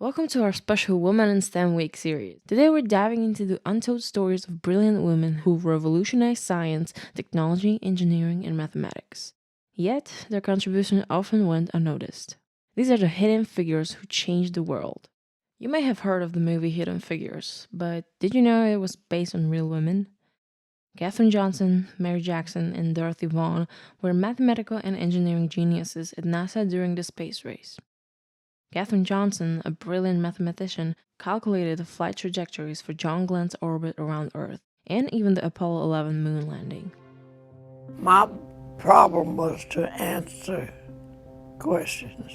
Welcome to our special Women in STEM Week series. Today we're diving into the untold stories of brilliant women who revolutionized science, technology, engineering, and mathematics. Yet, their contribution often went unnoticed. These are the hidden figures who changed the world. You may have heard of the movie Hidden Figures, but did you know it was based on real women? Katherine Johnson, Mary Jackson, and Dorothy Vaughan were mathematical and engineering geniuses at NASA during the space race. Katherine Johnson, a brilliant mathematician, calculated the flight trajectories for John Glenn's orbit around Earth and even the Apollo 11 moon landing. My problem was to answer questions,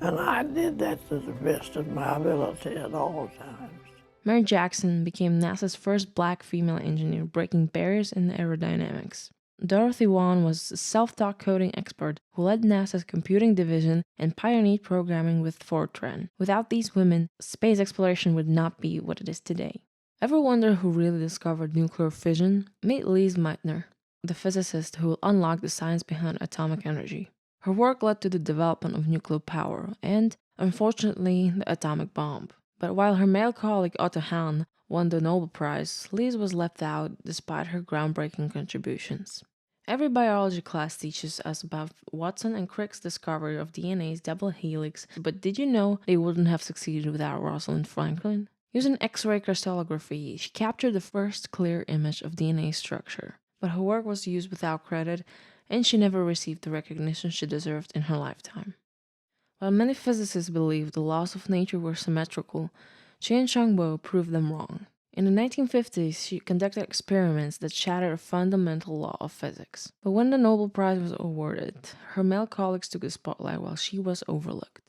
and I did that to the best of my ability at all times. Mary Jackson became NASA's first black female engineer, breaking barriers in aerodynamics. Dorothy Vaughan was a self-taught coding expert who led NASA's computing division and pioneered programming with Fortran. Without these women, space exploration would not be what it is today. Ever wonder who really discovered nuclear fission? Meet Lise Meitner, the physicist who unlocked the science behind atomic energy. Her work led to the development of nuclear power and, unfortunately, the atomic bomb. But while her male colleague Otto Hahn won the Nobel Prize, Lise was left out despite her groundbreaking contributions. Every biology class teaches us about Watson and Crick's discovery of DNA's double helix, but did you know they wouldn't have succeeded without Rosalind Franklin? Using X-ray crystallography, she captured the first clear image of DNA structure, but her work was used without credit, and she never received the recognition she deserved in her lifetime. While many physicists believed the laws of nature were symmetrical, Chen-Chang-Bo proved them wrong. In the 1950s, she conducted experiments that shattered a fundamental law of physics. But when the Nobel Prize was awarded, her male colleagues took the spotlight while she was overlooked.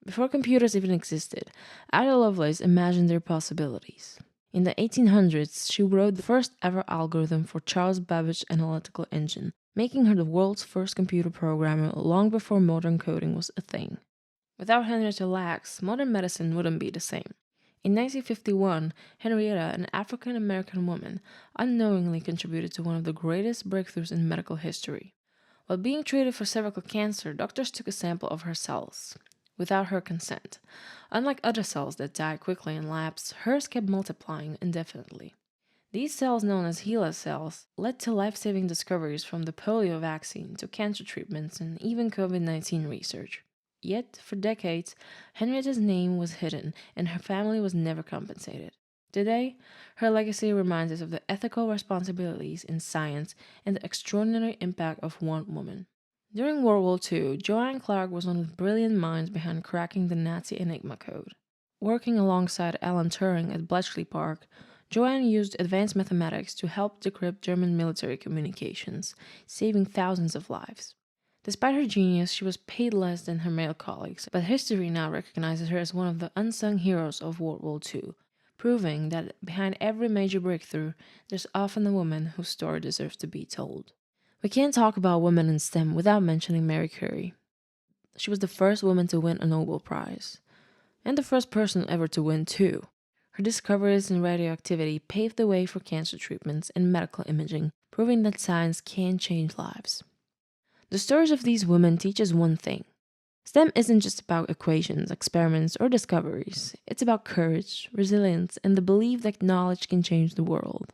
Before computers even existed, Ada Lovelace imagined their possibilities. In the 1800s, she wrote the first ever algorithm for Charles Babbage's analytical engine, making her the world's first computer programmer long before modern coding was a thing. Without Henrietta Lacks, modern medicine wouldn't be the same. In 1951, Henrietta, an African American woman, unknowingly contributed to one of the greatest breakthroughs in medical history. While being treated for cervical cancer, doctors took a sample of her cells, without her consent. Unlike other cells that die quickly in labs, hers kept multiplying indefinitely. These cells, known as HeLa cells, led to life-saving discoveries from the polio vaccine to cancer treatments and even COVID-19 research. Yet, for decades, Henrietta's name was hidden and her family was never compensated. Today, her legacy reminds us of the ethical responsibilities in science and the extraordinary impact of one woman. During World War II, Joanne Clark was one of the brilliant minds behind cracking the Nazi Enigma code. Working alongside Alan Turing at Bletchley Park, Joanne used advanced mathematics to help decrypt German military communications, saving thousands of lives. Despite her genius, she was paid less than her male colleagues, but history now recognizes her as one of the unsung heroes of World War II, proving that behind every major breakthrough, there's often a woman whose story deserves to be told. We can't talk about women in STEM without mentioning Marie Curie. She was the first woman to win a Nobel Prize, and the first person ever to win two. Her discoveries in radioactivity paved the way for cancer treatments and medical imaging, proving that science can change lives. The stories of these women teach us one thing. STEM isn't just about equations, experiments, or discoveries. It's about courage, resilience, and the belief that knowledge can change the world.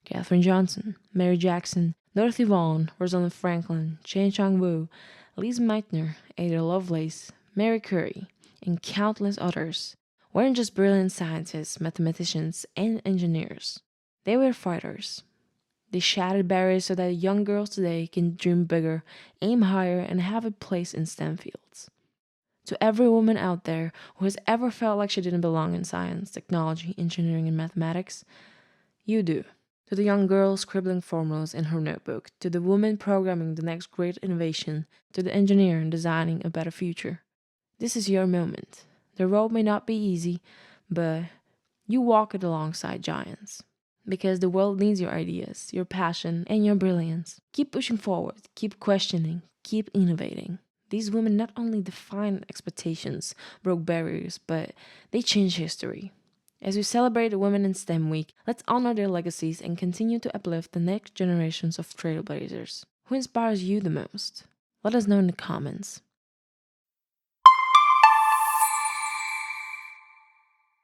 Katherine Johnson, Mary Jackson, Dorothy Vaughan, Rosalind Franklin, Chen-Chang-Bo, Lise Meitner, Ada Lovelace, Marie Curie, and countless others weren't just brilliant scientists, mathematicians, and engineers. They were fighters. They shattered barriers so that young girls today can dream bigger, aim higher, and have a place in STEM fields. To every woman out there who has ever felt like she didn't belong in science, technology, engineering, and mathematics, you do. To the young girl scribbling formulas in her notebook, to the woman programming the next great innovation, to the engineer designing a better future. This is your moment. The road may not be easy, but you walk it alongside giants. Because the world needs your ideas, your passion, and your brilliance. Keep pushing forward, keep questioning, keep innovating. These women not only defined expectations, broke barriers, but they changed history. As we celebrate the Women in STEM Week, let's honor their legacies and continue to uplift the next generations of trailblazers. Who inspires you the most? Let us know in the comments.